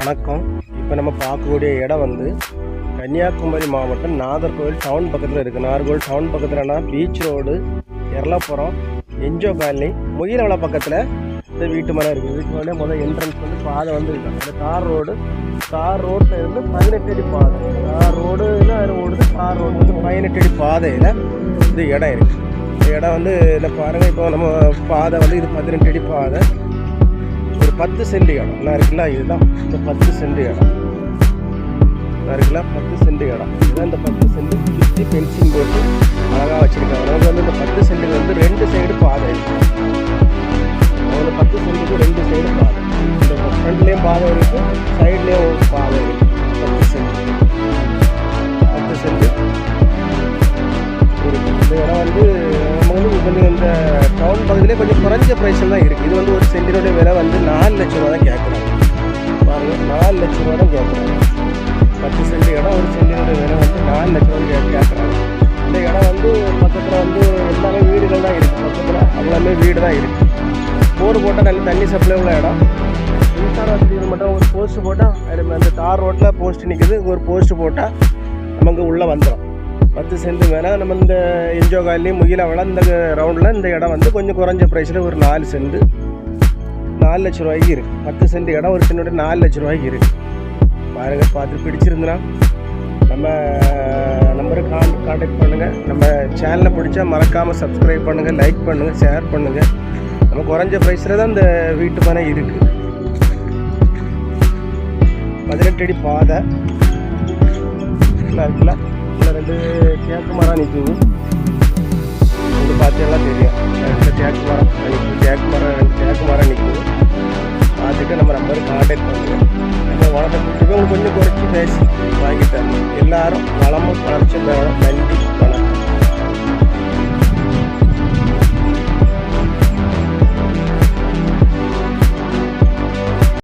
வணக்கம். இப்போ நம்ம பார்க்கக்கூடிய இடம் வந்து கன்னியாகுமரி மாவட்டம் நாகர்கோவில் டவுன் பக்கத்தில் இருக்குது. நாகர்கோவில் டவுன் பக்கத்தில்னா beach road, Erlapuram, NGO colony, Mugilavalai பக்கத்தில் இந்த வீட்டு மரம் இருக்குது. வீட்டு மரம் முதல் என்ட்ரன்ஸ் வந்து பாதை வந்து இருக்குது. அந்த தார் ரோட்டில் இருந்து 18 அடி பாதை. தார் ரோடுன்னு அதில் ஓடுது. தார் ரோடு வந்து 18 அடி பாதையில் இந்த இடம் இருக்குது. இந்த இடம் வந்து இதில் பாருங்கள். இப்போ நம்ம பாதை வந்து இது 18 அடி பாதை. ஒரு 10 சென்ட் இடம் எல்லாம் இருக்குல்ல. இதுதான் இந்த 10 சென்ட் இடம் இருக்குல்ல. 10 சென்ட் இடம் இதுதான். இந்த 10 சென்ட் சுற்றி பென்சிங் போட்டு அழகாக வச்சுருக்காங்க. நமக்கு வந்து இந்த 10 சென்ட்டுக்கு வந்து 2 சைடு பாதை இருக்குது. அவங்க 10 சென்ட்டுக்கு 2 சைடு பாதை. இந்த ஃப்ரண்ட்லேயும் பாதை இருக்குது, சைட்லேயும் ஒரு பாதை இருக்குது. 10 சென்ட் இந்த இடம் வந்து நம்ம வந்து கொஞ்சம் இந்த டவுன் பகுதியிலே கொஞ்சம் குறைஞ்ச ப்ரைஸில் தான் இருக்குது. இது வந்து ஒரு சென்டினுடைய விலை வந்து 4 லட்ச ரூபா தான் கேட்குறாங்க. பாருங்கள், 4 லட்ச ரூபா தான் கேட்குறாங்க. 10 சென்ட் இடம் ஒரு சென்டினுடைய விலை வந்து 4 லட்ச ரூபா கேட்குறாங்க. இந்த இடம் வந்து பக்கத்தில் வந்து எல்லாமே வீடுகள் தான் இருக்குது. பக்கத்தில் அவ்வளோமே வீடு தான் இருக்குது. போர் போட்டால் நல்ல தண்ணி சப்ளை உள்ள இடம். மின்சார வசதிகள் மட்டும் ஒரு போஸ்ட்டு போட்டால் அதில் அந்த தார் ரோட்டில் போஸ்ட்டு நிற்குது. ஒரு போஸ்ட்டு போட்டால் நமக்கு உள்ளே வந்துடும். 10 சென்ட் மேலே நம்ம இந்த என்ஜோ காலனி, முகிலவளை இந்த ரவுண்டில் இந்த இடம் வந்து கொஞ்சம் குறைஞ்ச ப்ரைஸில் ஒரு 4 சென்ட் 4 லட்ச ரூபாய்க்கு இருக்குது. 10 சென்ட் இடம் ஒரு சென்ட் 4 லட்ச ரூபாய்க்கு இருக்குது. பாருங்கள், பார்த்து பிடிச்சிருந்துன்னா நம்ம நம்பருக்கு கான்டாக்ட் பண்ணுங்கள். நம்ம சேனலை பிடிச்சா மறக்காமல் சப்ஸ்கிரைப் பண்ணுங்கள், லைக் பண்ணுங்கள், ஷேர் பண்ணுங்கள். நம்ம குறைஞ்ச ப்ரைஸில் தான் இந்த வீட்டு மனை இருக்குது. 18 அடி பாதை இருக்குல்ல. இதில் 2 தேக்கு மரம் நிற்குது. இது பார்த்தீங்கன்னா தெரியும். 2 தேக்கு மரம் நிற்குது. பார்த்துட்டு நம்ம நம்பருக்கு கான்டாக்ட் பண்ணுங்கள். நம்ம வளர்த்த உங்களுக்கு கொஞ்சம் குறைச்சி பேசி வாங்கிட்டாங்க. எல்லோரும் வளமும் வளர்ச்சி வேணும்.